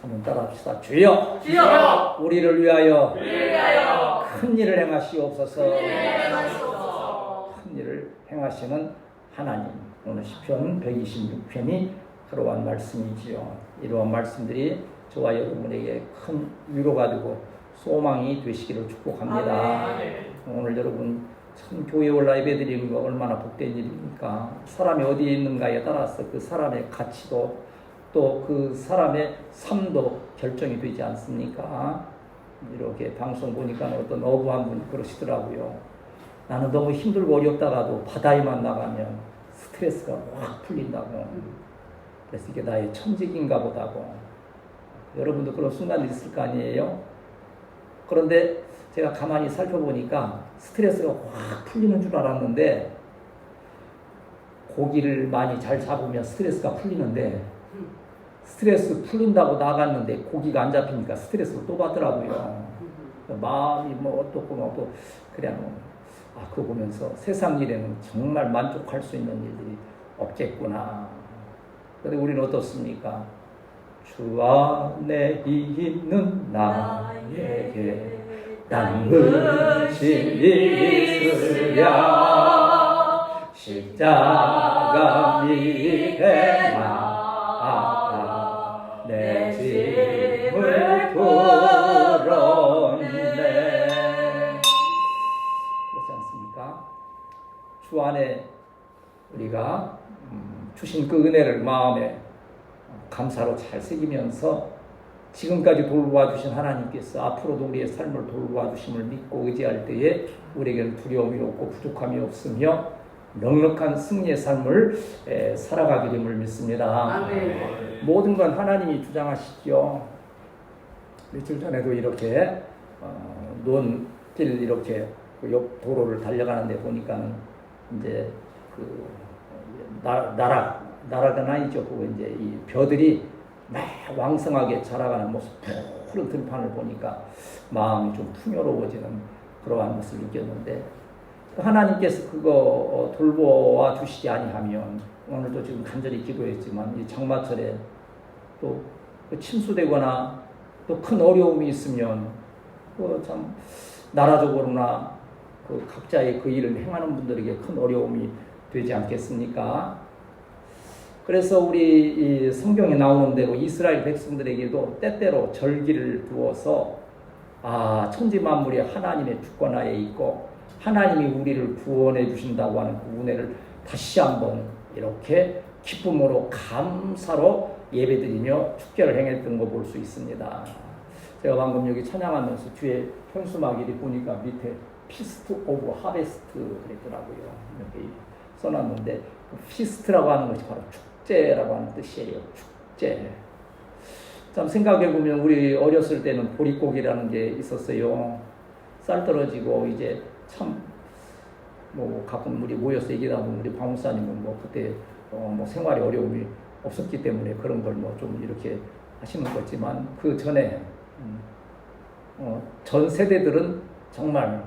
한번 따라합시다. 주여, 주여, 우리를 위하여 우리를 위하여 큰 일을 행하시옵소서. 큰 일을 행하시옵소서. 큰 일을 행하시는 하나님. 오늘 시편 126편이 그러한 말씀이지요. 이러한 말씀들이 저와 여러분에게 큰 위로가 되고 소망이 되시기를 축복합니다. 오늘 여러분 참 교회에 올라 예배드리는 거 얼마나 복된 일입니까? 사람이 어디에 있는가에 따라서 그 사람의 가치도 또 그 사람의 삶도 결정이 되지 않습니까? 이렇게 방송 보니까 어떤 어부한 분이 그러시더라고요. 나는 너무 힘들고 어렵다가도 바다에만 나가면 스트레스가 확 풀린다고. 그래서 이게 나의 천직인가 보다고. 여러분도 그런 순간이 있을 거 아니에요? 그런데 제가 가만히 살펴보니까 스트레스가 확 풀리는 줄 알았는데 고기를 많이 잘 잡으면 스트레스가 풀리는데 스트레스 풀린다고 나갔는데 고기가 안 잡히니까 스트레스를 또 받더라고요. 마음이 뭐 어떻고 뭐 그냥 그거 보면서 세상 일에는 정말 만족할 수 있는 일들이 없겠구나. 그런데 우리는 어떻습니까? 주 안에 있는 나에게 당근이 있으랴 십자가 밑에 나아가 내 짐을 풀었네. 그렇지 않습니까? 주 안에 우리가 주신 그 은혜를 마음에 감사로 잘 새기면서 지금까지 돌보아 주신 하나님께서 앞으로도 우리의 삶을 돌보아 주심을 믿고 의지할 때에 우리에게는 두려움이 없고 부족함이 없으며 넉넉한 승리의 삶을 살아가게 됨을 믿습니다. 아멘. 모든 건 하나님이 주장하시죠. 며칠 전에도 이렇게 논길 이렇게 옆 도로를 달려가는데 보니까는 이제 그 나락은 아니죠. 그거 이제 이 벼들이 막 왕성하게 자라가는 모습, 푸른 들판을 보니까 마음이 좀 풍요로워지는 그러한 것을 느꼈는데 하나님께서 그거 돌보아 주시지 아니하면 오늘도 지금 간절히 기도했지만 이 장마철에 또 침수되거나 또 큰 어려움이 있으면 참 나라적으로나 그 각자의 그 일을 행하는 분들에게 큰 어려움이 되지 않겠습니까? 그래서 우리 이 성경에 나오는 대로 이스라엘 백성들에게도 때때로 절기를 두어서 천지 만물이 하나님의 주권하에 있고 하나님이 우리를 구원해 주신다고 하는 그 은혜를 다시 한번 이렇게 기쁨으로 감사로 예배드리며 축제를 행했던 거 볼 수 있습니다. 제가 방금 여기 찬양하면서 뒤에 현수막이 보니까 밑에 피스트 오브 하베스트 그랬더라고요. 이렇게 써놨는데 피스트라고 하는 것이 바로 축제라고 하는 뜻이에요. 축제. 참 생각해보면 우리 어렸을 때는 보릿고기라는 게 있었어요. 쌀 떨어지고 이제 참 뭐 가끔 우리 모여서 얘기하다 보면 우리 방목사님은 뭐 그때 뭐 생활에 어려움이 없었기 때문에 그런 걸 뭐 좀 이렇게 하시는 거지만 그 전에 전 세대들은 정말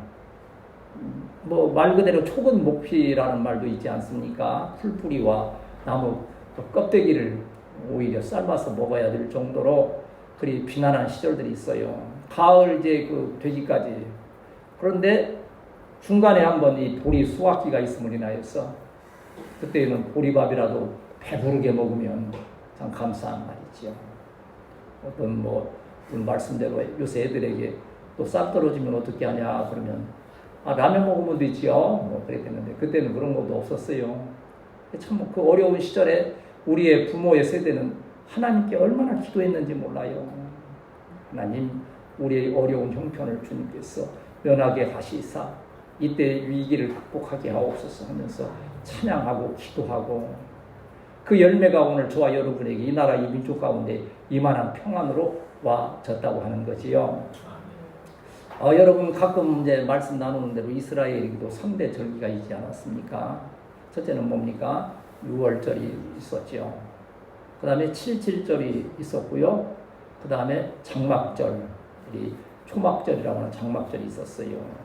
뭐 말 그대로 촉은 목피라는 말도 있지 않습니까? 풀뿌리와 나무 껍데기를 오히려 삶아서 먹어야 될 정도로 그리 비난한 시절들이 있어요. 가을 이제 그 되기까지. 그런데 중간에 한번 이 보리 수확기가 있음을 인하여서 그때는 보리밥이라도 배부르게 먹으면 참 감사한 말이지요. 어떤 뭐 말씀대로 요새 애들에게 또 쌀 떨어지면 어떻게 하냐 그러면 라면 먹으면 되지요. 뭐 그랬겠는데 그때는 그런 것도 없었어요. 참 그 어려운 시절에 우리의 부모의 세대는 하나님께 얼마나 기도했는지 몰라요. 하나님 우리의 어려운 형편을 주님께서 면하게 하시사 이때 위기를 극복하게 하옵소서 하면서 찬양하고 기도하고 그 열매가 오늘 저와 여러분에게 이 나라 이 민족 가운데 이만한 평안으로 와졌다고 하는 거지요. 여러분 가끔 이제 말씀 나누는 대로 이스라엘에게도 3대 절기가 있지 않았습니까? 첫째는 뭡니까? 6월절이 있었죠. 그 다음에 7.7절이 있었고요. 그 다음에 장막절, 초막절이라고 하는 장막절이 있었어요.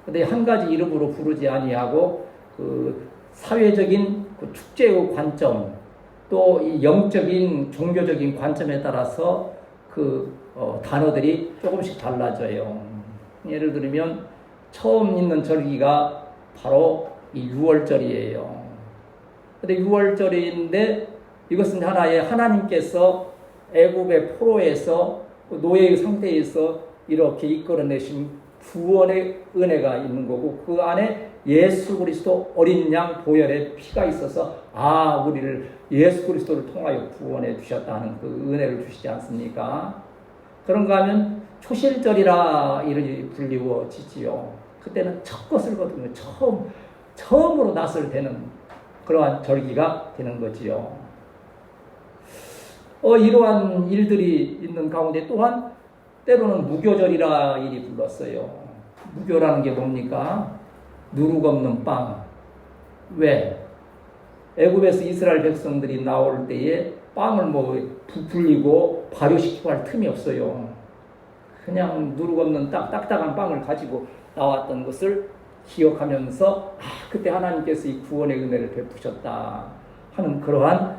근데 한 가지 이름으로 부르지 아니하고 그 사회적인 그 축제의 관점 또 이 영적인 종교적인 관점에 따라서 단어들이 조금씩 달라져요. 예를 들면 처음 있는 절기가 바로 이 6월절이에요. 근데 6월절인데 이것은 하나의 하나님께서 애굽의 포로에서 노예의 상태에서 이렇게 이끌어내신 구원의 은혜가 있는 거고, 그 안에 예수 그리스도 어린 양 보혈의 피가 있어서 우리를 예수 그리스도를 통하여 구원해 주셨다는 그 은혜를 주시지 않습니까? 그런가 하면 초실절이라 이름이 불리워지지요. 그때는 첫 것을 거두며 처음으로 낯을 대는 그러한 절기가 되는 거지요. 이러한 일들이 있는 가운데 또한 때로는 무교절이라 일이 불렀어요. 무교라는 게 뭡니까? 누룩 없는 빵. 왜? 애굽에서 이스라엘 백성들이 나올 때에 빵을 부풀리고 발효시키고 할 틈이 없어요. 그냥 누룩 없는 딱딱한 빵을 가지고 나왔던 것을 기억하면서 그때 하나님께서 이 구원의 은혜를 베푸셨다 하는 그러한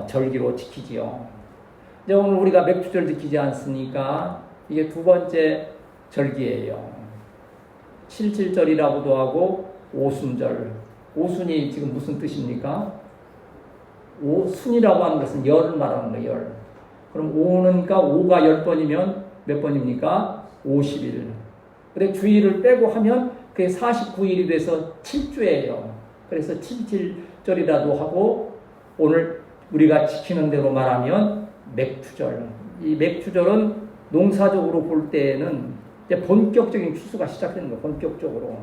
절기로 지키지요. 이제 오늘 우리가 맥주절 지키지 않습니까? 이게 두 번째 절기예요. 77절이라고도 하고 오순절. 오순이 지금 무슨 뜻입니까? 오순이라고 하는 것은 열을 말하는 거예요. 열. 그럼 오는가 5가 10번이면 몇 번입니까? 50일. 근데 주일을 빼고 하면 그게 49일이 돼서 7주예요. 그래서 77절이라도 하고 오늘 우리가 지키는 대로 말하면 맥주절. 이 맥주절은 농사적으로 볼 때에는 이제 본격적인 추수가 시작되는 거예요. 본격적으로.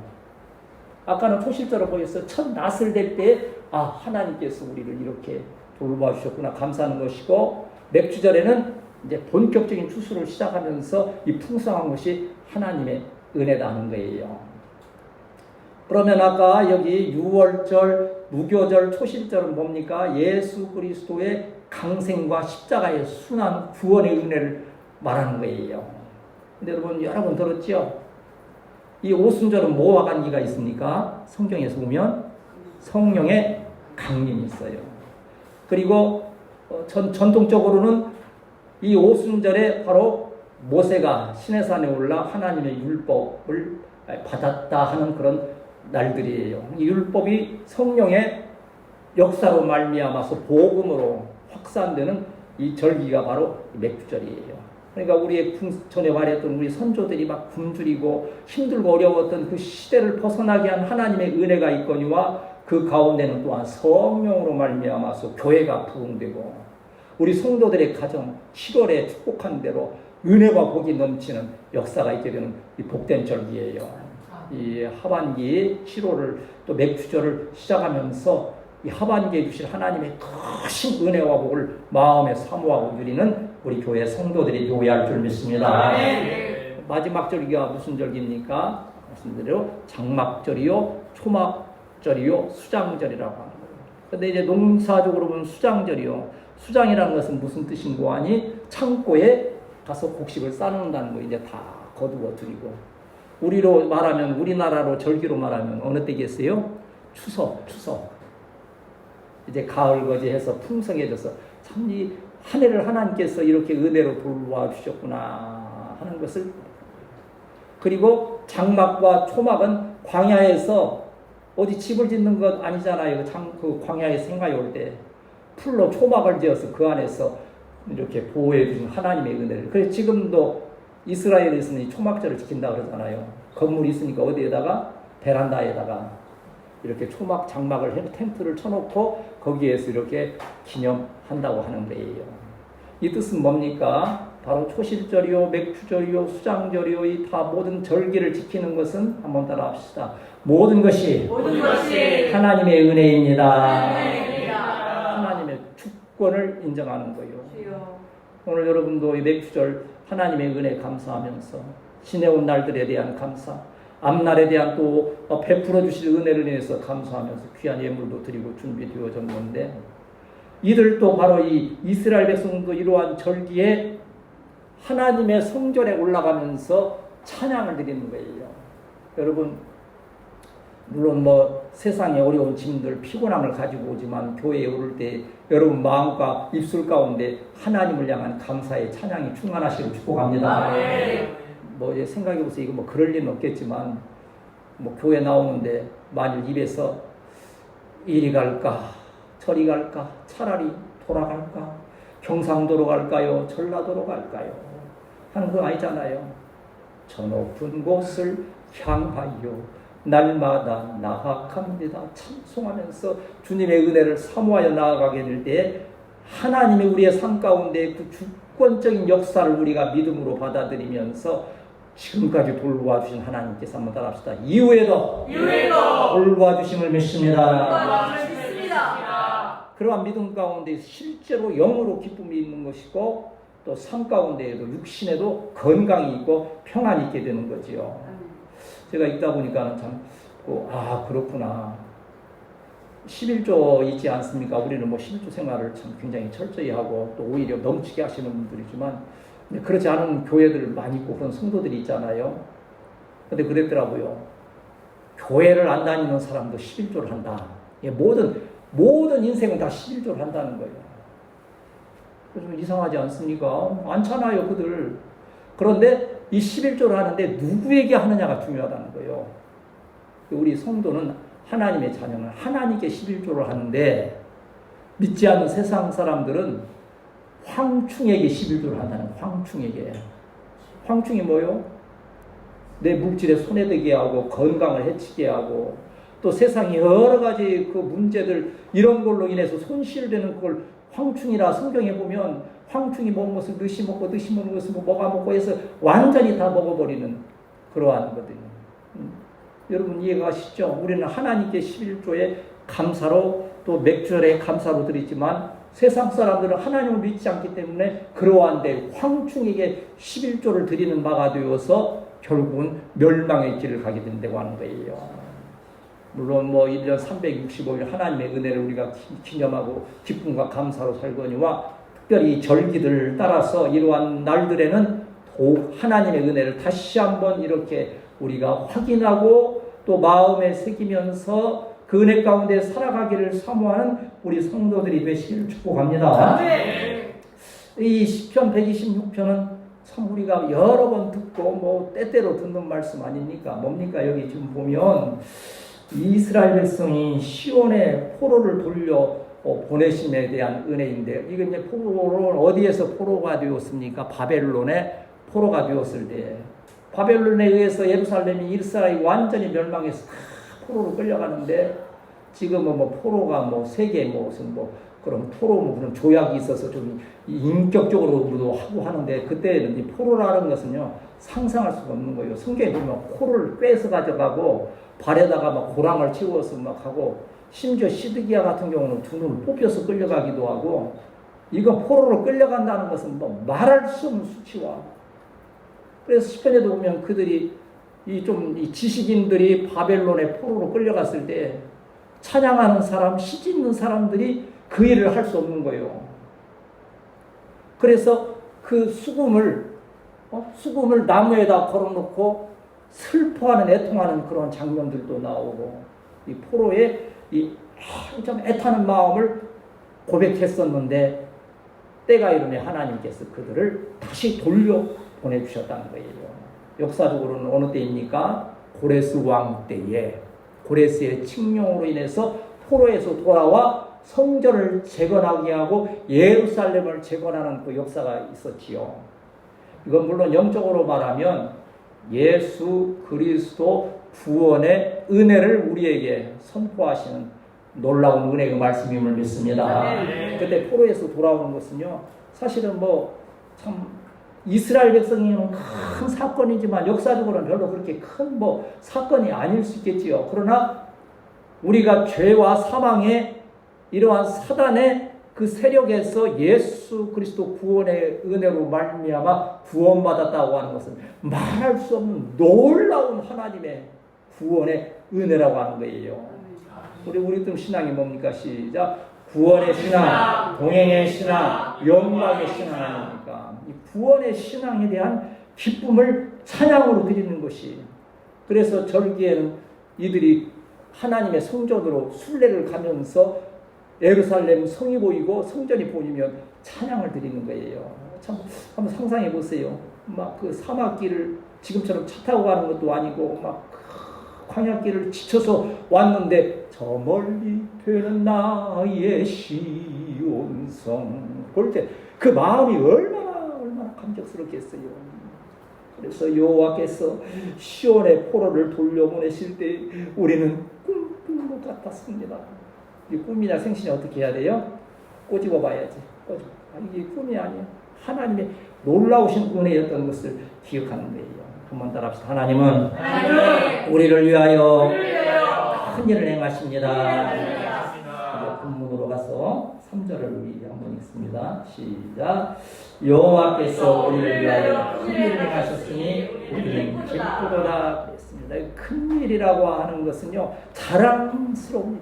아까는 초실절을 보여서 첫 낫을 댈 때 하나님께서 우리를 이렇게 돌봐주셨구나 감사하는 것이고, 맥주절에는 이제 본격적인 추수를 시작하면서 이 풍성한 것이 하나님의 은혜다 하는 거예요. 그러면 아까 여기 6월절, 무교절, 초실절은 뭡니까? 예수 그리스도의 강생과 십자가의 순환 구원의 은혜를 말하는 거예요. 근데 여러분 여러 번 들었죠? 이 오순절은 뭐와 관계가 있습니까? 성경에서 보면 성령의 강림이 있어요. 그리고 전통적으로는 이 오순절에 바로 모세가 시내산에 올라 하나님의 율법을 받았다 하는 그런 날들이에요. 이 율법이 성령의 역사로 말미암아서 복음으로 확산되는 이 절기가 바로 맥주절이에요. 그러니까 우리의 전에 말했던 우리 선조들이 막 굶주리고 힘들고 어려웠던 그 시대를 벗어나게 한 하나님의 은혜가 있거니와 그 가운데는 또한 성령으로 말미암아서 교회가 부흥되고 우리 성도들의 가정 7월에 축복한 대로 은혜와 복이 넘치는 역사가 있게 되는 이 복된 절기예요. 이 하반기 7월을 또 맥주절을 시작하면서 이 하반기에 주실 하나님의 크신 은혜와 복을 마음에 사모하고 누리는 우리 교회 성도들이 요구할 줄 믿습니다. 마지막 절기가 무슨 절기입니까? 말씀드려 장막절이요, 초막절이요, 수장절이라고 하는 거예요. 근데 이제 농사적으로 보면 수장절이요. 수장이라는 것은 무슨 뜻인고 하니 창고에 가서 곡식을 싸놓는다는 거 이제 다 거두어 드리고, 우리로 말하면 우리나라로 절기로 말하면 어느 때겠어요? 추석. 이제 가을 거제해서 풍성해져서 참 이 한 해를 하나님께서 이렇게 은혜로 돌봐 주셨구나 하는 것을. 그리고 장막과 초막은 광야에서 어디 집을 짓는 것 아니잖아요. 그 광야에 생각이 올 때 풀로 초막을 지어서 그 안에서 이렇게 보호해 주신 하나님의 은혜를. 그래서 지금도 이스라엘에서는 이 초막절을 지킨다 그러잖아요. 건물이 있으니까 어디에다가 베란다에다가 이렇게 초막 장막을 해 텐트를 쳐놓고 거기에서 이렇게 기념한다고 하는 거예요. 이 뜻은 뭡니까? 바로 초실절이요, 맥주절이요, 수장절이요, 이 다 모든 절기를 지키는 것은 한번 따라합시다. 모든 것이 하나님의 은혜입니다. 하나님의 주권을 인정하는 거예요. 오늘 여러분도 이 맥주절 하나님의 은혜 감사하면서 지내온 날들에 대한 감사, 앞날에 대한 또 베풀어 주실 은혜를 인해서 감사하면서 귀한 예물도 드리고 준비되어졌는데, 이들도 바로 이 이스라엘 백성도 이러한 절기에 하나님의 성전에 올라가면서 찬양을 드리는 거예요. 여러분, 물론 뭐 세상의 어려운 짐들, 피곤함을 가지고 오지만 교회에 오를 때 여러분 마음과 입술 가운데 하나님을 향한 감사의 찬양이 충만하시길 축복합니다. 뭐 이제 생각해 보세요. 이거 뭐 그럴 리는 없겠지만 뭐 교회 나오는데 만일 입에서 이리 갈까 저리 갈까 차라리 돌아갈까 경상도로 갈까요 전라도로 갈까요 하는 거 아니잖아요. 저 높은 곳을 향하여 날마다 나아갑니다. 찬송하면서 주님의 은혜를 사모하여 나아가게 될 때 하나님이 우리의 삶 가운데 그 주권적인 역사를 우리가 믿음으로 받아들이면서 지금까지 돌보아주신 하나님께서 한번 따라합시다. 이후에도 돌보아주심을 믿습니다. 그러한 믿음 가운데 실제로 영으로 기쁨이 있는 것이고 또 삶 가운데에도 육신에도 건강이 있고 평안이 있게 되는 거지요. 제가 읽다 보니까 참, 그렇구나. 11조 있지 않습니까? 우리는 뭐 11조 생활을 참 굉장히 철저히 하고 또 오히려 넘치게 하시는 분들이지만 그렇지 않은 교회들 많이 있고 그런 성도들이 있잖아요. 근데 그랬더라고요. 교회를 안 다니는 사람도 11조를 한다. 모든 인생은 다 11조를 한다는 거예요. 좀 이상하지 않습니까? 많잖아요, 그들. 그런데 이 11조를 하는데 누구에게 하느냐가 중요하다는 거예요. 우리 성도는 하나님의 자녀는 하나님께 11조를 하는데 믿지 않는 세상 사람들은 황충에게 11조를 한다는 거예요. 황충에게. 황충이 뭐요? 내 물질에 손해되게 하고 건강을 해치게 하고 또 세상에 여러 가지 그 문제들 이런 걸로 인해서 손실되는 그걸 황충이라 성경에 보면 황충이 먹은 것을 늑시 먹고 늑시 먹는 것을 뭐가 먹고 해서 완전히 다 먹어버리는 그러한 거거든요. 여러분 이해가 가시죠? 우리는 하나님께 11조에 감사로 또 맥주절에 감사로 드리지만 세상 사람들은 하나님을 믿지 않기 때문에 그러한데 황충에게 11조를 드리는 바가 되어서 결국은 멸망의 길을 가게 된다고 하는 거예요. 물론 뭐 1년 365일 하나님의 은혜를 우리가 기념하고 기쁨과 감사로 살거니와 특별히 절기들을 따라서 이러한 날들에는 더욱 하나님의 은혜를 다시 한번 이렇게 우리가 확인하고 또 마음에 새기면서 그 은혜 가운데 살아가기를 사모하는 우리 성도들이 되시기를 축복합니다. 이 시편 126편은 참 우리가 여러 번 듣고 뭐 때때로 듣는 말씀 아닙니까? 뭡니까? 여기 지금 보면 이스라엘 백성이 시온에 포로를 돌려 보내심에 대한 은혜인데 이건 이제 포로는 어디에서 포로가 되었습니까? 바벨론에 포로가 되었을 때 바벨론에 의해서 예루살렘이 이스라엘이 완전히 멸망해서 다 포로로 끌려가는데 지금은 뭐 포로가 뭐 세계 무슨 뭐 그런 포로 뭐 그런 조약이 있어서 좀 인격적으로도 하고 하는데 그때는 이 포로라는 것은요 상상할 수가 없는 거예요. 성경에 보면 코를 꿰서 가져가고 발에다가 막 고랑을 채워서 막 하고 심지어 시드기야 같은 경우는 두 눈을 뽑혀서 끌려가기도 하고 이건 포로로 끌려간다는 것은 뭐 말할 수 없는 수치와 그래서 시편에도 보면 그들이 이 지식인들이 바벨론의 포로로 끌려갔을 때 찬양하는 사람, 시짓는 사람들이 그 일을 할 수 없는 거예요. 그래서 그 수금을 나무에다 걸어놓고 슬퍼하는 애통하는 그런 장면들도 나오고 이 포로의 좀 애타는 마음을 고백했었는데 때가 이르매 하나님께서 그들을 다시 돌려 보내주셨다는 거예요. 역사적으로는 어느 때입니까? 고레스 왕 때에 고레스의 칙령으로 인해서 포로에서 돌아와 성전을 재건하게 하고 예루살렘을 재건하는 그 역사가 있었지요. 이건 물론 영적으로 말하면 예수 그리스도 구원의 은혜를 우리에게 선포하시는 놀라운 은혜의 말씀임을 믿습니다. 그때 포로에서 돌아오는 것은요 사실은 뭐 참 이스라엘 백성에는 큰 사건이지만 역사적으로는 별로 그렇게 큰 뭐 사건이 아닐 수 있겠지요. 그러나 우리가 죄와 사망의 이러한 사단의 그 세력에서 예수 그리스도 구원의 은혜로 말미암아 구원받았다고 하는 것은 말할 수 없는 놀라운 하나님의 구원의 은혜라고 하는 거예요. 우리 또 신앙이 뭡니까? 시작. 구원의 신앙, 동행의 신앙, 영광의 신앙 아닙니까? 이 구원의 신앙에 대한 기쁨을 찬양으로 드리는 것이 그래서 절기에는 이들이 하나님의 성전으로 순례를 가면서 예루살렘 성이 보이고 성전이 보이면 찬양을 드리는 거예요. 참 한번 상상해 보세요. 막 그 사막길을 지금처럼 차 타고 가는 것도 아니고 막 광야길을 지쳐서 왔는데 저 멀리 되는 나의 시온성 볼 때 그 마음이 얼마나 감격스럽겠어요. 그래서 여호와께서 시온의 포로를 돌려보내실 때 우리는 꿈꾼 것 같았습니다. 이 꿈이나 생신이 어떻게 해야 돼요? 꼬집어 봐야지. 이게 꿈이 아니야. 하나님의 놀라우신 은혜였던 것을 기억하는 거예요. 한번 따라합시다. 하나님은 우리를 위하여 큰 일을 행하십니다. 이제 본문으로 가서 3절을 우리 한번 읽습니다. 시작. 여호와께서 우리를 위하여 큰 일을 행하셨으니 우리는 기쁘도다 그랬습니다. 큰 일이라고 하는 것은요, 자랑스러운 일.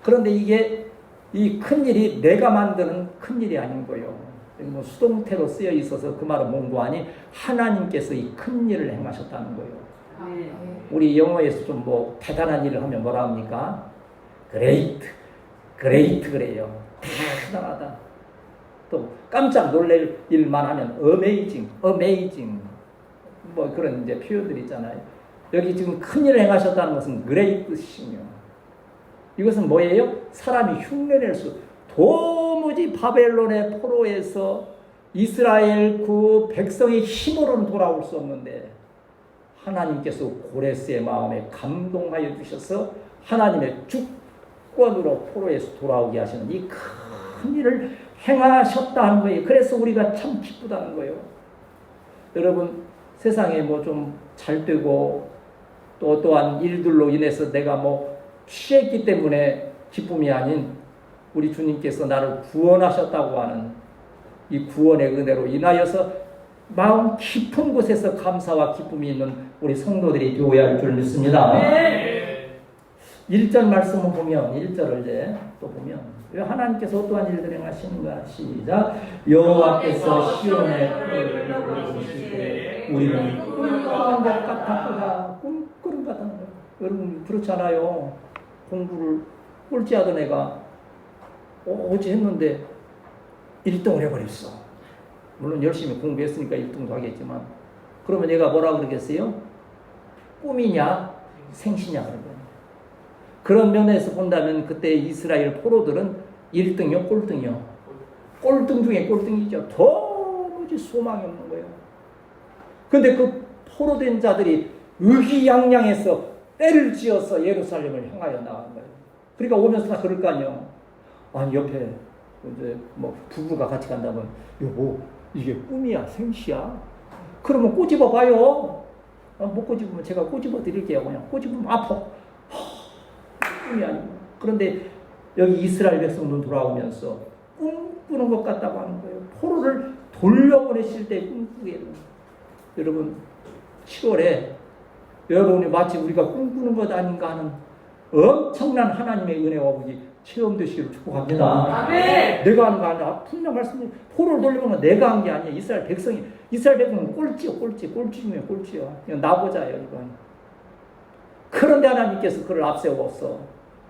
그런데 이게 이 큰 일이 내가 만드는 큰 일이 아닌 거예요. 뭐 수동태로 쓰여 있어서 그 말은 뭔고 하니 하나님께서 이 큰 일을 행하셨다는 거예요. 우리 영어에서 좀 뭐 대단한 일을 하면 뭐라 합니까? great 그래요. 대단하다. 또 깜짝 놀랄 일만 하면 amazing 뭐 그런 이제 표현들이 있잖아요. 여기 지금 큰 일을 행하셨다는 것은 great이며 이것은 뭐예요? 사람이 흉내낼 수 도무지 바벨론의 포로에서 이스라엘 그 백성의 힘으로는 돌아올 수 없는데 하나님께서 고레스의 마음에 감동하여 주셔서 하나님의 주권으로 포로에서 돌아오게 하시는 이 큰 일을 행하셨다는 거예요. 그래서 우리가 참 기쁘다는 거예요. 여러분 세상에 뭐 좀 잘 되고 또 또한 일들로 인해서 내가 뭐 취했기 때문에 기쁨이 아닌 우리 주님께서 나를 구원하셨다고 하는 이 구원의 은혜로 인하여서 마음 깊은 곳에서 감사와 기쁨이 있는 우리 성도들이 되어야 할 줄 믿습니다. 1절 말씀을 보면 1절을 이제 또 보면 왜 하나님께서 어떠한 일들을 행하시는가 시작. 여호와께서 시온의 뿔을 보실 때 우리는 꿈꾸는 것 같았구나. 꿈꾸는 것 같다는 거예요. 여러분 그렇잖아요. 공부를 꼴찌하던 애가 어제 했는데 1등을 해버렸어. 물론 열심히 공부했으니까 1등도 하겠지만 그러면 얘가 뭐라 그러겠어요? 꿈이냐 생시냐 그런 거예요. 그런 면에서 본다면 그때 이스라엘 포로들은 1등이요 꼴등이요? 꼴등 중에 꼴등이죠. 도무지 소망이 없는 거예요. 근데 그 포로된 자들이 의기양양해서 때를 지어서 예루살렘을 향하여 나간 거예요. 그러니까 오면서 다 그럴 거 아니에요. 아니 옆에 이제 뭐 부부가 같이 간다면 여보 이게 꿈이야 생시야? 그러면 꼬집어 봐요. 못 꼬집으면 제가 꼬집어 드릴게요. 그냥 꼬집으면 아파. 꿈이 아니고. 그런데 여기 이스라엘 백성들 돌아오면서 꿈꾸는 것 같다고 하는 거예요. 포로를 돌려보내실 때 꿈꾸게 되는 거예요. 여러분 7월에 여러분이 마치 우리가 꿈꾸는 것 아닌가 하는 엄청난 하나님의 은혜와 복이 체험되시기를 축복합니다. 아멘. 내가 하는 거 아니야. 분명 말씀드린 포로를 돌려보면 내가 한 게 아니야. 이스라엘 백성은 꼴찌 중에 꼴찌야. 그냥 나보자요 이건. 그런데 하나님께서 그를 앞세워서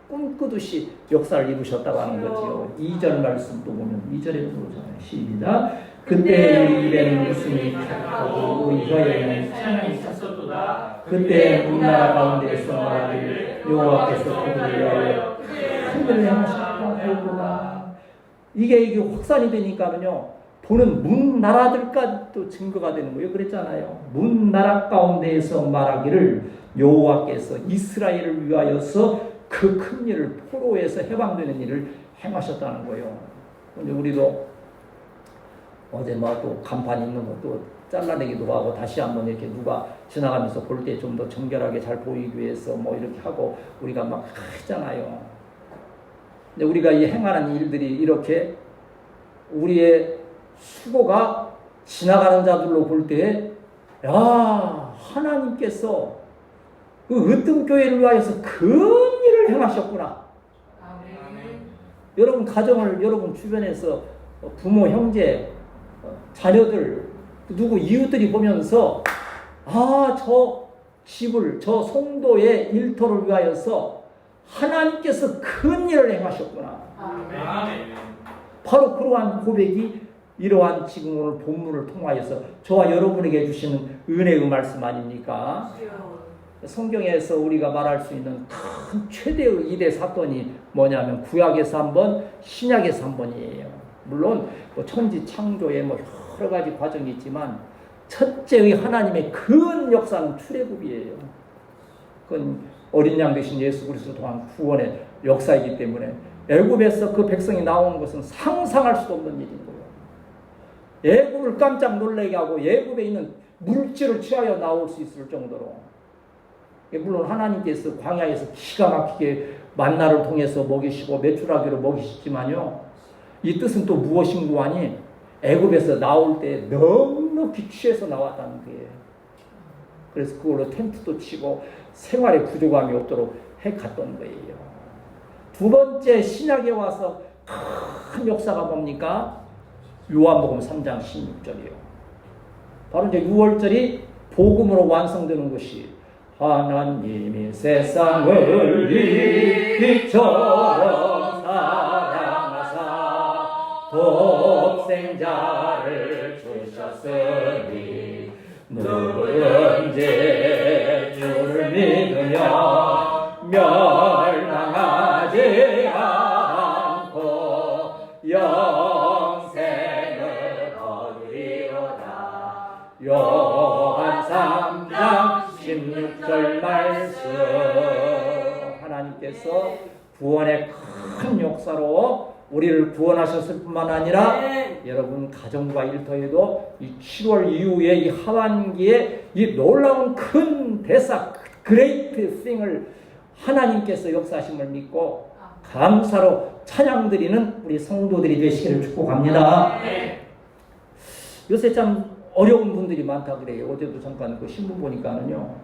꿈꾸듯이 역사를 이루셨다고 하는 거지요. 2절 말씀도 보면 2절에 보잖아요. 시작. 그때 우리 입에는 웃음이 탁하고 우리 혀에는 찬양이 찼었도다. 그때 우리나라 가운데에서 말하기를 여호와께서 그들을 위하여 큰 일을 행하셨다 하였구나. 이게 확산이 되니까는요. 보는 문 나라들까지도 증거가 되는 거예요. 그랬잖아요. 문 나라 가운데에서 말하기를 여호와께서 이스라엘을 위하여서 그 큰 일을 포로에서 해방되는 일을 행하셨다는 거예요. 근데 우리도 어제 뭐 또 간판 있는 것도 잘라내기도 하고 다시 한번 이렇게 누가 지나가면서 볼 때 좀 더 정결하게 잘 보이기 위해서 뭐 이렇게 하고 우리가 막 하잖아요. 근데 우리가 이 행하는 일들이 이렇게 우리의 수고가 지나가는 자들로 볼 때, 야, 하나님께서 그 으뜸 교회를 위하여서 큰 일을 행하셨구나. 아멘. 여러분 가정을 여러분 주변에서 부모, 형제, 자녀들, 누구 이웃들이 보면서 아, 저 집을, 저 성도의 일터를 위하여서 하나님께서 큰 일을 행하셨구나. 아멘. 바로 그러한 고백이 이러한 지금 오늘 본문을 통하여서 저와 여러분에게 주시는 은혜의 말씀 아닙니까? 성경에서 우리가 말할 수 있는 큰 최대의 이대 사건이 뭐냐면 구약에서 한 번, 신약에서 한 번이에요. 물론 뭐 천지 창조에 뭐 여러 가지 과정이 있지만 첫째의 하나님의 큰 역사는 출애굽이에요. 그건 어린 양 되신 예수 그리스도 통한 구원의 역사이기 때문에 애굽에서 그 백성이 나오는 것은 상상할 수도 없는 일인 거예요. 애굽을 깜짝 놀라게 하고 애굽에 있는 물질을 취하여 나올 수 있을 정도로, 물론 하나님께서 광야에서 기가 막히게 만나를 통해서 먹이시고 메추라기로 먹이시지만요, 이 뜻은 또 무엇인고 하니 애굽에서 나올 때 넉넉히 취해서 나왔다는 거예요. 그래서 그걸로 텐트도 치고 생활에 부족함이 없도록 해갔던 거예요. 두 번째 신약에 와서 큰 역사가 뭡니까? 요한복음 3장 16절이요. 바로 이제 6월절이 복음으로 완성되는 것이 하나님이 세상을 이처럼 사랑하사 독생자를 주셨으니 누구든지 주를 믿으며 멸망하지 않고 영생을 얻으리로다. 요한 3장 16절 말씀. 하나님께서 구원의 큰 역사로 우리를 구원하셨을 뿐만 아니라 여러분 가정과 일터에도 이 7월 이후에 이 하반기에 이 놀라운 큰 대사 그레이트 싱을 하나님께서 역사하심을 믿고 감사로 찬양드리는 우리 성도들이 되시기를 축복합니다. 요새 참 어려운 분들이 많다 그래요. 어제도 잠깐 그 신문 보니까는요,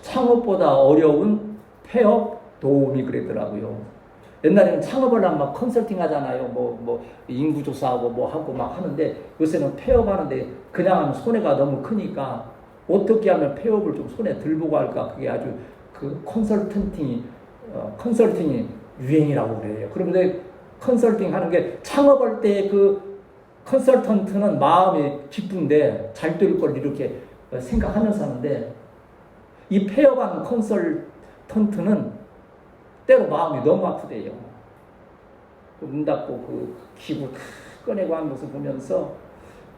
창업보다 어려운 폐업 도움이 그랬더라고요. 옛날에는 창업을 하면 막 컨설팅 하잖아요. 뭐 인구조사하고 뭐 하고 막 하는데 요새는 폐업하는데 그냥 하면 손해가 너무 크니까 어떻게 하면 폐업을 좀 손에 덜 보고 할까? 그게 아주 그 컨설팅이 유행이라고 그래요. 그런데 컨설팅 하는 게 창업할 때 그 컨설턴트는 마음이 기쁜데 잘 될 걸 이렇게 생각하면서 하는데 이 폐업한 컨설턴트는 때로 마음이 너무 아프대요. 문 닫고 그 기구 다 꺼내고 하는 모습 보면서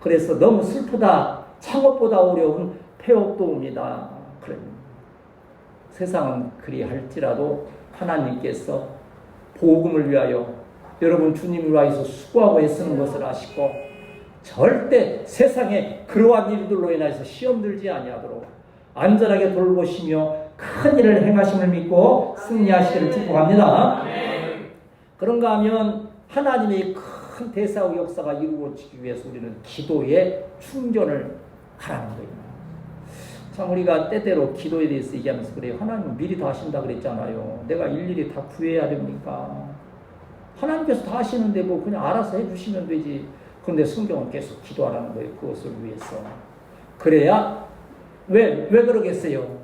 그래서 너무 슬프다. 창업보다 어려운 폐업 도움이다. 그래. 세상은 그리 할지라도 하나님께서 복음을 위하여 여러분 주님을 위하여서 수고하고 애쓰는 것을 아시고 절대 세상에 그러한 일들로 인해서 시험 들지 아니하도록 안전하게 돌보시며 큰 일을 행하심을 믿고 승리하시기를 축복합니다. 그런가 하면 하나님의 큰 대사의 역사가 이루어지기 위해서 우리는 기도에 충전을 하라는 거예요. 참 우리가 때때로 기도에 대해서 얘기하면서 그래요. 하나님은 미리 다 하신다 그랬잖아요. 내가 일일이 다 구해야 됩니까? 하나님께서 다 하시는데 뭐 그냥 알아서 해주시면 되지. 그런데 성경은 계속 기도하라는 거예요. 그것을 위해서. 그래야 왜 그러겠어요?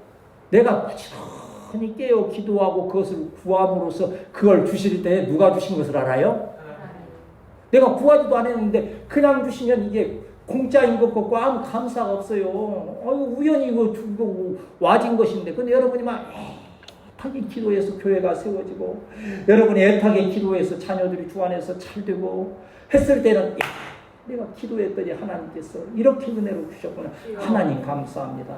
내가 부지런히 깨어 기도하고 그것을 구함으로써 그걸 주실 때 누가 주신 것을 알아요? 내가 구하지도 않았는데 그냥 주시면 이게 공짜인 것 같고 아무 감사가 없어요. 우연히 이거 와진 것인데. 근데 여러분이 막 애타게 기도해서 교회가 세워지고 여러분이 애타게 기도해서 자녀들이 주 안에서 잘되고 했을 때는 내가 기도했더니 하나님께서 이렇게 은혜를 주셨구나. 하나님 감사합니다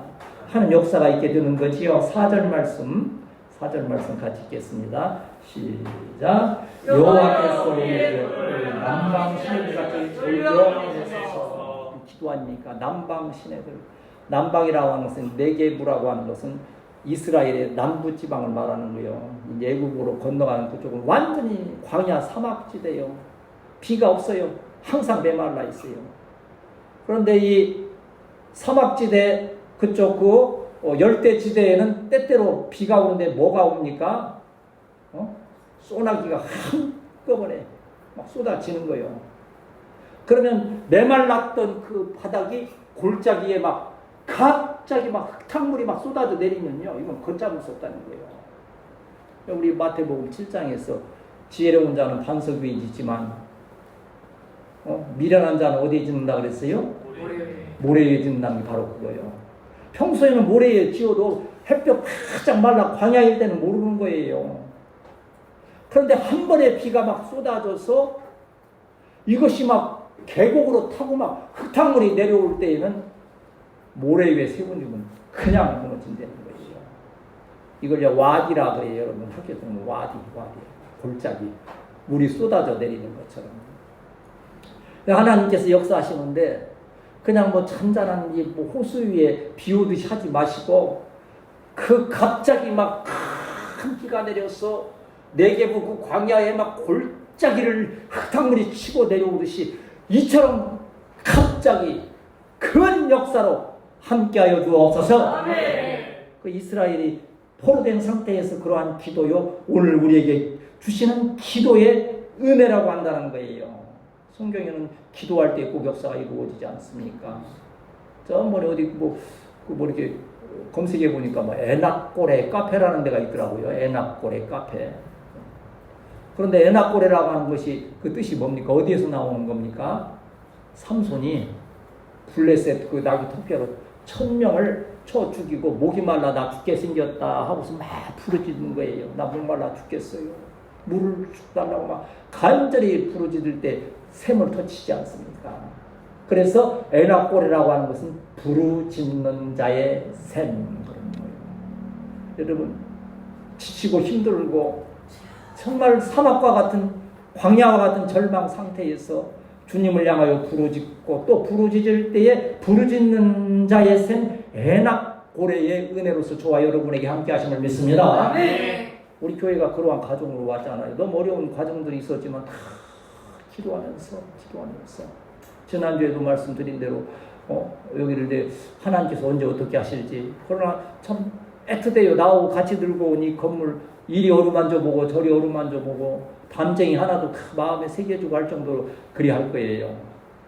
하는 역사가 있게 되는 거지요. 4절 말씀 같이 읽겠습니다. 시작. 여호와께서 우리를 남방 시내들같이 돌려내소서. 기도하니까 남방 시내들. 남방이라고 하는 것은 네게부라고 하는 것은 이스라엘의 남부 지방을 말하는 거예요. 애굽으로 건너가는 그쪽은 완전히 광야 사막지대요. 비가 없어요. 항상 메말라 있어요. 그런데 이 사막지대 그쪽 그 열대지대에는 때때로 비가 오는데 뭐가 옵니까? 소나기가 한꺼번에 막 쏟아지는 거예요. 그러면 메말랐던 그 바닥이 골짜기에 막 갑자기 막 흙탕물이 막 쏟아져 내리면요, 이건 걷잡을 수 없다는 거예요. 우리 마태복음 7장에서 지혜로운 자는 반석 위에 짓지만 미련한 자는 어디에 짓는다 그랬어요? 모래 위에 짓는다는 게 바로 그거예요. 평소에는 모래 위에 지어도 햇볕 바짝 말라 광야일 때는 모르는 거예요. 그런데 한 번에 비가 막 쏟아져서 이것이 막 계곡으로 타고 막 흙탕물이 내려올 때에는 모래 위에 세워지면 그냥 무너진다는 거예요. 이걸 이제 와디라 그래요. 여러분 학교에서는 와디 골짜기 물이 쏟아져 내리는 것처럼. 하나님께서 역사하시는데 그냥 뭐 잔잔한 뭐 호수 위에 비 오듯이 하지 마시고 그 갑자기 막 큰 비가 내려서 네게부 그 광야에 막 골짜기를 흙탕물이 치고 내려오듯이 이처럼 갑자기 큰 역사로 함께하여 주옵소서. 그 이스라엘이 포로된 상태에서 그러한 기도요 오늘 우리에게 주시는 기도의 은혜라고 한다는 거예요. 성경에는 기도할 때 꼭 역사가 이루어지지 않습니까? 저 어디 뭐 이렇게 검색해 보니까 뭐 에낙고레 카페라는 데가 있더라고요. 에낙고레 카페. 그런데 에낙고레라고 하는 것이 그 뜻이 뭡니까? 어디에서 나오는 겁니까? 삼손이 블레셋 그 나귀 토끼로 1000명을 쳐 죽이고 목이 말라 나 죽게 생겼다 하고서 막 부르짖는 거예요. 나 목말라 죽겠어요. 물을 달라고 막 간절히 부르짖을 때 샘을 터치지 않습니까? 그래서 에낙고레라고 하는 것은 부르짖는 자의 샘 그런 거예요. 여러분 지치고 힘들고 정말 사막과 같은 광야와 같은 절망 상태에서 주님을 향하여 부르짖고 또 부르짖을 때에 부르짖는 자의 샘 에낙고레의 은혜로서 저와 여러분에게 함께 하심을 믿습니다. 우리 교회가 그러한 과정으로 왔잖아요. 너무 어려운 과정들이 있었지만 다 기도하면서 지난주에도 말씀드린 대로 여기를 이제 하나님께서 언제 어떻게 하실지 그러나 참 애틋해요. 나하고 같이 들고 온 이 건물 이리 어루만져 보고 저리 어루만져 보고 담쟁이 하나도 마음에 새겨주고 할 정도로 그리 할 거예요.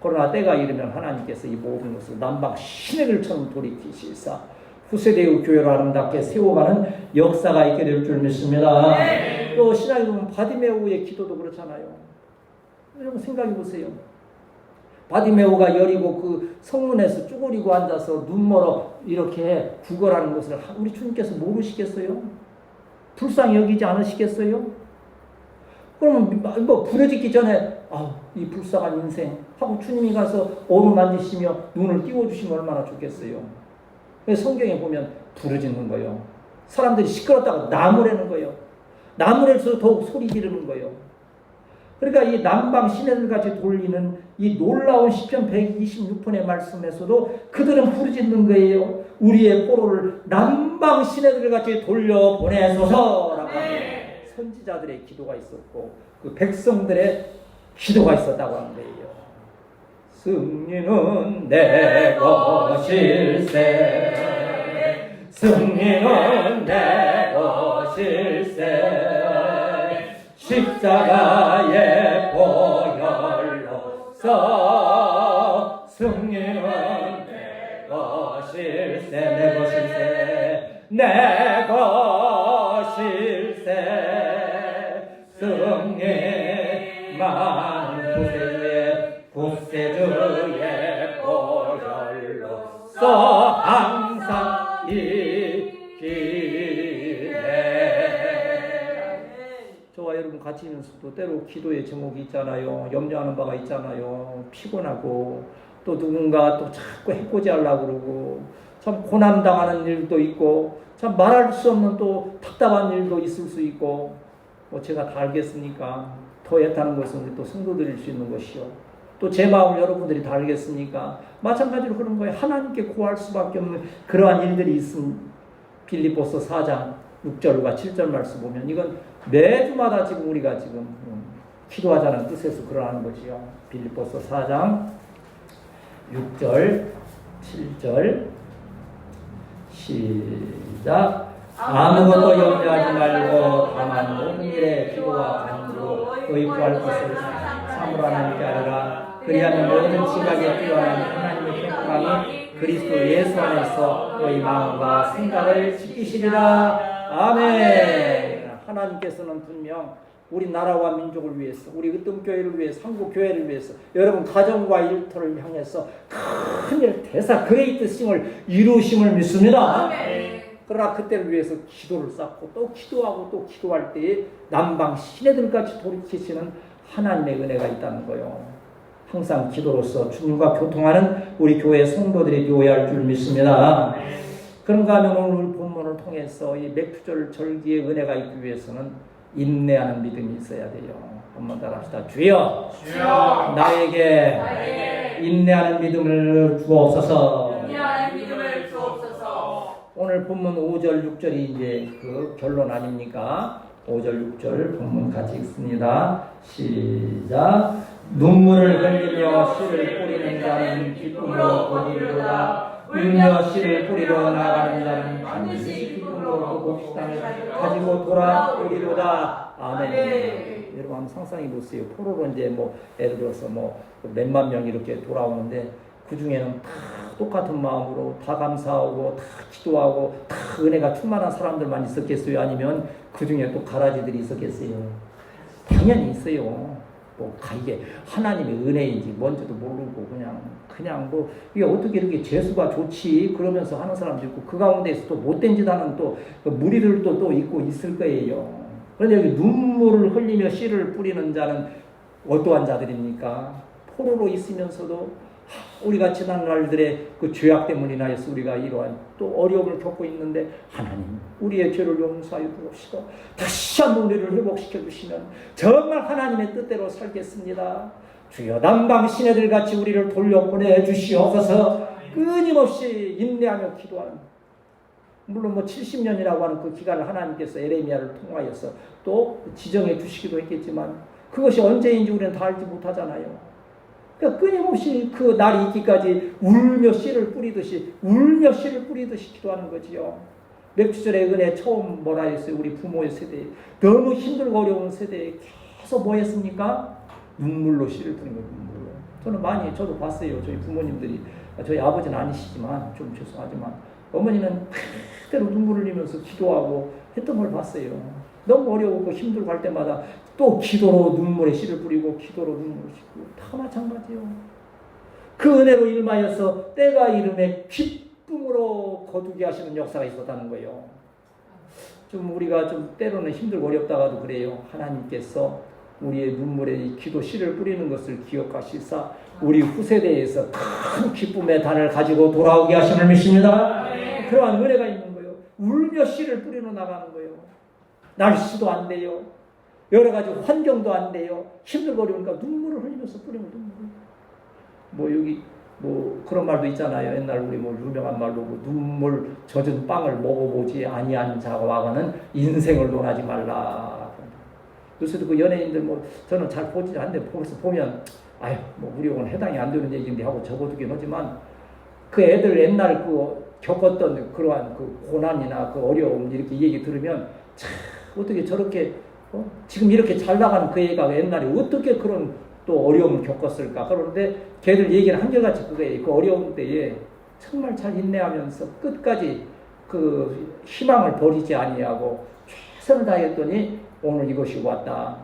그러나 때가 이르면 하나님께서 이 모든 것을 남방 시내들처럼 돌이키시사 후세대의 교회로 아름답게 세워가는 역사가 있게 될 줄 믿습니다. 또 신학에 보면 바디메오의 기도도 그렇잖아요. 여러분 생각해 보세요. 바디메오가 여리고 그 성문에서 쭈그리고 앉아서 눈멀어 이렇게 구걸하는 것을 우리 주님께서 모르시겠어요? 불쌍히 여기지 않으시겠어요? 그러면 뭐 부러지기 전에 이 불쌍한 인생 하고 주님이 가서 어루 만지시며 눈을 띄워주시면 얼마나 좋겠어요. 성경에 보면 부르짖는 거예요. 사람들이 시끄럽다고 나무라는 거예요. 나무에서 더욱 소리 지르는 거예요. 그러니까 이 남방 시내들같이 돌리는 이 놀라운 시편 126편의 말씀에서도 그들은 부르짖는 거예요. 우리의 포로를 남방 시내들같이 돌려 보내소서라고 하는 선지자들의 기도가 있었고 그 백성들의 기도가 있었다고 하는 거예요. 승리는 내 것일세 승리는 내 것일세 십자가의 보혈로서 승리는 내 것일세 내 것일세 내 것일세 승리만 구세주의 보혈로서 항상 저와 여러분 같이 있면서도 때로 기도의 제목이 있잖아요. 염려하는 바가 있잖아요. 피곤하고 또 누군가 또 자꾸 해코지 하려고 그러고 참 고난당하는 일도 있고 참 말할 수 없는 또 답답한 일도 있을 수 있고 뭐 제가 다 알겠습니까? 더 애타는 것은 우리 또 성도드릴 수 있는 것이요. 또 제 마음을 여러분들이 다 알겠습니까? 마찬가지로 그런 거예요. 하나님께 구할 수밖에 없는 그러한 일들이 있음. 빌립보서 4장 6절과 7절 말씀 보면 이건 매주마다 지금 우리가 지금 기도하자는 뜻에서 그러는 거지요. 빌립보서 4장 6절 7절 시작. 아무것도 염려하지 말고 다만 모든 일에 기도와 간구로 너희 구할 것을 참으로 하나님께 하리라. 그리하면 모든 지각에 뛰어난 하나님의 평강이 그리스도 예수 안에서 너희 마음과 생각을 지키시리라. 아멘. 하나님께서는 분명 우리 나라와 민족을 위해서, 우리 으뜸교회를 위해서, 한국교회를 위해서, 여러분 가정과 일터를 향해서 큰일 대사 그레이트 싱을 이루심을 믿습니다. 아멘. 그러나 그때를 위해서 기도를 쌓고 또 기도하고 또 기도할 때에 남방 시내들까지 돌이키시는 하나님의 은혜가 있다는 거예요. 항상 기도로서 주님과 교통하는 우리 교회 성도들이 되어야 할 줄 믿습니다. 그런가 하면 오늘 본문을 통해서 이 맥주절 절기의 은혜가 있기 위해서는 인내하는 믿음이 있어야 돼요. 한번 따라합시다. 주여, 주여 나에게 나에게 인내하는 믿음을 주옵소서. 인내하는 믿음을 주옵소서. 오늘 본문 5절 6절이 이제 그 결론 아닙니까? 5절 6절 본문 같이 읽습니다. 시작. 눈물을 흘리며 씨를 뿌리는 자는 기쁨으로 거두리로다. 울며 씨를 뿌리러 나가는 자는 반드시 기쁨으로 그 곡식단을 가지고 돌아오리로다. 아멘. 여러분 한번 상상해 보세요. 포로로 이제 뭐 예를 들어서 뭐 몇만 명 이렇게 돌아오는데 그 중에는 다 똑같은 마음으로 다 감사하고 다 기도하고 다 은혜가 충만한 사람들만 있었겠어요? 아니면 그 중에 또 가라지들이 있었겠어요? 당연히 있어요. 뭐 이게 하나님의 은혜인지 뭔지도 모르고 그냥 뭐 이게 어떻게 이렇게 재수가 좋지 그러면서 하는 사람도 있고 그 가운데에서 또 못된 짓 하는 또 무리들도 또 있고 있을 거예요. 그런데 여기 눈물을 흘리며 씨를 뿌리는 자는 어떠한 자들입니까? 포로로 있으면서도 우리가 지난 날들의 그 죄악 때문에 인하여서 우리가 이러한 또 어려움을 겪고 있는데 하나님 우리의 죄를 용서하여 주옵시고 다시 한번 우리를 회복시켜 주시면 정말 하나님의 뜻대로 살겠습니다. 주여 남방 시내들 같이 우리를 돌려보내 주시옵소서. 끊임없이 인내하며 기도하는, 물론 뭐 70년이라고 하는 그 기간을 하나님께서 에레미야를 통하여서 또 지정해 주시기도 했겠지만 그것이 언제인지 우리는 다 알지 못하잖아요. 그러니까 끊임없이 그 날이 있기까지 울며 씨를 뿌리듯이 기도하는 거지요. 맥주절의 은혜 처음 뭐라 했어요? 우리 부모의 세대에 너무 힘들고 어려운 세대에 계속 뭐 했습니까? 눈물로 씨를 뿌린 거예요. 눈물로. 저도 봤어요. 저희 부모님들이, 저희 아버지는 아니시지만 좀 죄송하지만 어머니는 그대로 눈물을 흘리면서 기도하고 했던 걸 봤어요. 너무 어려우고 힘들고 할 때마다 또 기도로 눈물에 씨를 뿌리고 기도로 눈물을 씻고 다 마찬가지요. 그 은혜로 일마여서 때가 이름에 기쁨으로 거두게 하시는 역사가 있었다는 거예요. 좀 우리가 좀 때로는 힘들고 어렵다가도 그래요. 하나님께서 우리의 눈물에 기도 씨를 뿌리는 것을 기억하시사 우리 후세대에서 큰 기쁨의 단을 가지고 돌아오게 하심을 믿습니다. 그러한 은혜가 있는 거예요. 울며 씨를 뿌리러 나가는 거예요. 날씨도 안 돼요. 여러 가지 환경도 안 돼요. 힘들고 어려우니까 눈물을 흘리면서 뿌리면 눈물을. 뭐 여기 뭐 그런 말도 있잖아요. 옛날 우리 뭐 유명한 말로 뭐 눈물 젖은 빵을 먹어보지 아니한 자와는 인생을 논하지 말라. 요새도 그 연예인들 뭐 저는 잘 보지 않는데 보면 아유 뭐 우리 용은 해당이 안 되는 얘기인데 하고 적어두긴 하지만 그 애들 옛날 그 겪었던 그러한 그 고난이나 그 어려움 이렇게 얘기 들으면 참 어떻게 저렇게 지금 이렇게 잘 나가는 그 애가 옛날에 어떻게 그런 또 어려움을 겪었을까. 그런데 걔들 얘기는 한결같이 그거예요. 그 어려운 때에 정말 잘 인내하면서 끝까지 그 희망을 버리지 아니하고 최선을 다했더니 오늘 이것이 왔다.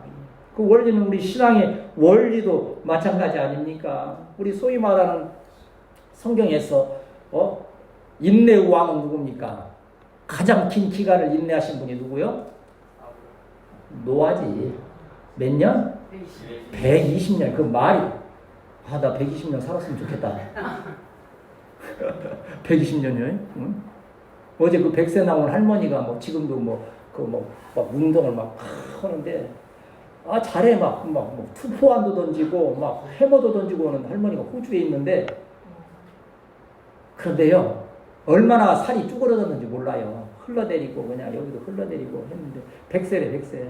그 원리는 우리 신앙의 원리도 마찬가지 아닙니까? 우리 소위 말하는 성경에서 인내의 왕은 누굽니까? 가장 긴 기간을 인내하신 분이 누구요? 노아지. 몇 년? 120년. 그 말이 나 120년 살았으면 좋겠다. 120년이요? 응? 어제 그 100세 나온 할머니가 뭐 지금도 막 운동을 막 하는데 잘해 막 투포안도 던지고 막 해머도 던지고 오는 할머니가 호주에 있는데 그런데요 얼마나 살이 쭈그러졌는지 몰라요. 흘러내리고 그냥 여기도 흘러내리고 했는데 100세래 100세.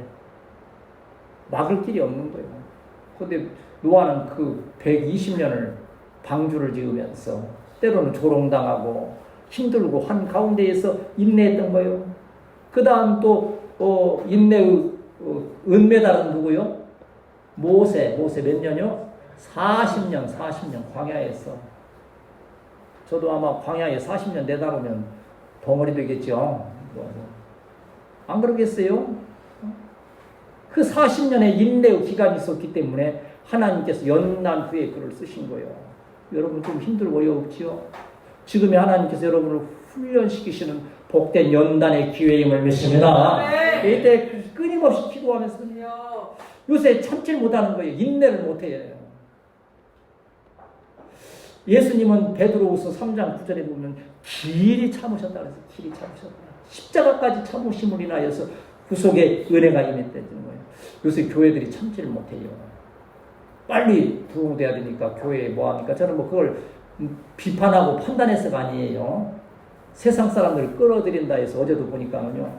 막을 길이 없는 거예요. 그런데 노아는 그 120년을 방주를 지으면서 때로는 조롱당하고 힘들고 한 가운데에서 인내했던 거예요. 그 다음 또 인내의 은메달은 누구요? 모세 몇 년요? 40년 광야에서. 저도 아마 광야에 40년 내다보면 덩어리 되겠죠. 안 그러겠어요? 그 40년의 인내의 기간이 있었기 때문에 하나님께서 연난 후에 글을 쓰신 거예요. 여러분 좀 힘들고 어렵지요? 지금의 하나님께서 여러분을 훈련시키시는 복된 연단의 기회임을 믿습니다. 네. 이때 끊임없이 기도하면서 요새 참질 못하는 거예요. 인내를 못해요. 예수님은 베드로후서 3장 9절에 보면 길이 참으셨다 그래서 길이 참으셨다. 십자가까지 참으심을 인하여서 구속의 은혜가 임했다는 거예요. 요새 교회들이 참지를 못해요. 빨리 부흥돼야 되니까 교회에 뭐합니까? 저는 뭐 그걸 비판하고 판단해서가 아니에요. 세상 사람들을 끌어들인다 해서 어제도 보니까는요.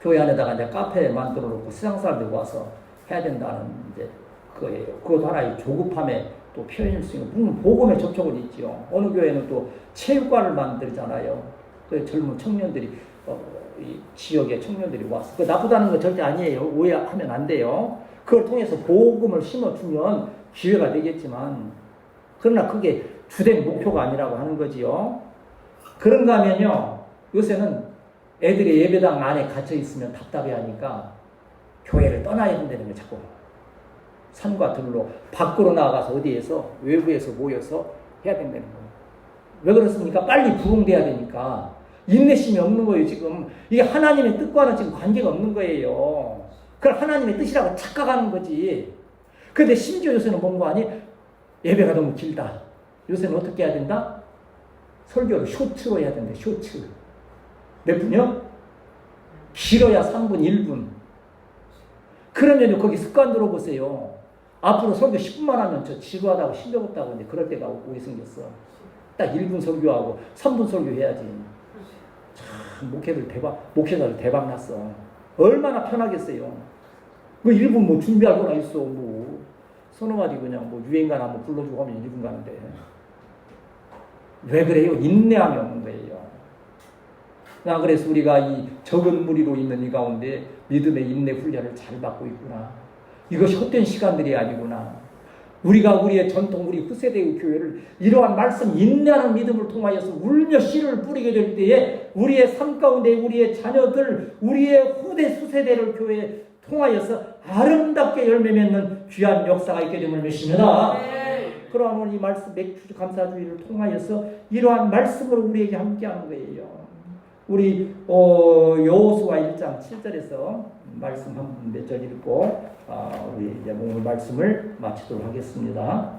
교회 안에다가 이제 카페 만들어 놓고 세상 사람들이 와서 해야 된다는 이제 그거예요. 그것도 하나의 조급함의 또 표현일 수 있는 물론 복음의 접촉은 있죠. 어느 교회는 또 체육관을 만들잖아요. 그 젊은 청년들이 이 지역의 청년들이 와서 그 나쁘다는 거 절대 아니에요. 오해하면 안 돼요. 그걸 통해서 복음을 심어주면 기회가 되겠지만 그러나 그게 주된 목표가 아니라고 하는 거지요. 그런가 하면요. 요새는 애들이 예배당 안에 갇혀 있으면 답답해하니까 교회를 떠나야 된다는 거예요. 자꾸 산과 들로 밖으로 나가서 어디에서 외부에서 모여서 해야 된다는 거예요. 왜 그렇습니까? 빨리 부흥돼야 되니까 인내심이 없는 거예요. 지금 이게 하나님의 뜻과는 지금 관계가 없는 거예요. 그걸 하나님의 뜻이라고 착각하는 거지. 그런데 심지어 요새는 뭔가 아니 예배가 너무 길다. 요새는 어떻게 해야 된다? 설교를 쇼츠로 해야 된다. 쇼츠. 몇 분이요? 길어야 3분, 1분. 그러면 거기 습관 들어보세요. 앞으로 설교 10분만 하면 저 지루하다고 힘들었다고 이제 그럴 때가 오게 생겼어. 딱 1분 설교하고 3분 설교해야지. 참 목회자들 대박 났어. 얼마나 편하겠어요. 그 1분 뭐 준비할 거나 있어. 뭐 서너가지고 그냥 뭐 유행가나 뭐 불러주고 하면 1분 가는데. 왜 그래요? 인내함이 없는 거예요. 그래서 우리가 이 적은 무리로 있는 이 가운데 믿음의 인내 훈련을 잘 받고 있구나. 이것이 헛된 시간들이 아니구나. 우리가 우리의 전통, 우리 후세대의 교회를 이러한 말씀, 인내하는 믿음을 통하여서 울며 씨를 뿌리게 될 때에 우리의 삶 가운데 우리의 자녀들, 우리의 후대 수세대를 교회에 통하여서 아름답게 열매 맺는 귀한 역사가 있게 됨을 믿습니다. 그러한 오늘 이 말씀 맥주 감사주의를 통하여서 이러한 말씀으로 우리에게 함께하는 거예요. 우리 여호수아 1장 7절에서 말씀 한 몇 절 읽고 우리 이제 오늘 말씀을 마치도록 하겠습니다.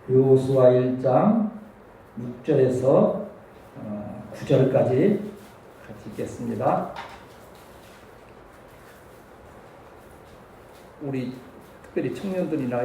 여호수아 1장 6절에서 9절까지 같이 읽겠습니다. 우리 특별히 청년들이나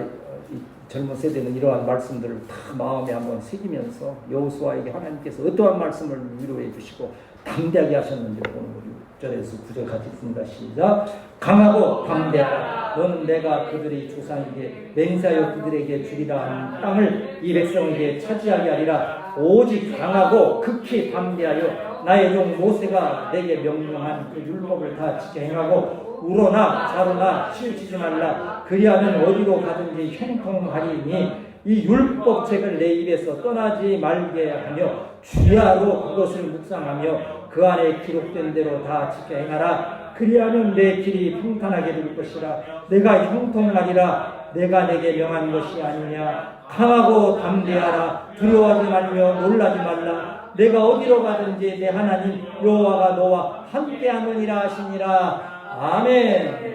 젊은 세대는 이러한 말씀들을 다 마음에 한번 새기면서 여호수아에게 하나님께서 어떠한 말씀을 위로해 주시고 담대하게 하셨는지 오늘 6절에서 9절 같이 읽습니다. 시작. 강하고 담대하라. 너는 내가 그들의 조상에게 맹세하여 그들에게 주리라 한 땅을 이 백성에게 차지하게 하리라. 오직 강하고 극히 담대하여 나의 종 모세가 내게 명령한 그 율법을 다 지켜 행하고 우로나 자로나 치우치지 말라. 그리하면 어디로 가든지 형통하리니 이 율법책을 내 입에서 떠나지 말게 하며 주야로 그것을 묵상하며 그 안에 기록된 대로 다 지켜 행하라. 그리하면 내 길이 평탄하게 될 것이라. 내가 형통하리라. 내가 내게 명한 것이 아니냐. 강하고 담대하라. 두려워하지 말며 놀라지 말라. 내가 어디로 가든지 내 하나님 여호와가 너와 함께하느니라 하시니라. 아멘.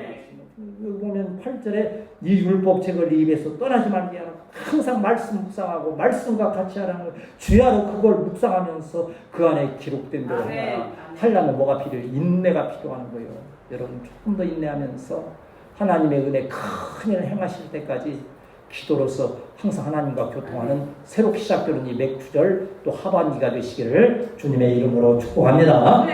보면 8절에 이 율법책을 네 입에서 떠나지 말게 하라. 항상 말씀 묵상하고 말씀과 같이 하라는 주야로 그걸 묵상하면서 그 안에 기록된 대로 하라. 하려면 뭐가 필요해요? 인내가 필요한 거예요. 여러분 조금 더 인내하면서 하나님의 은혜 큰 일을 행하실 때까지 기도로서 항상 하나님과 교통하는 새롭게 시작되는 이 맥주절 또 하반기가 되시기를 주님의 이름으로 축복합니다.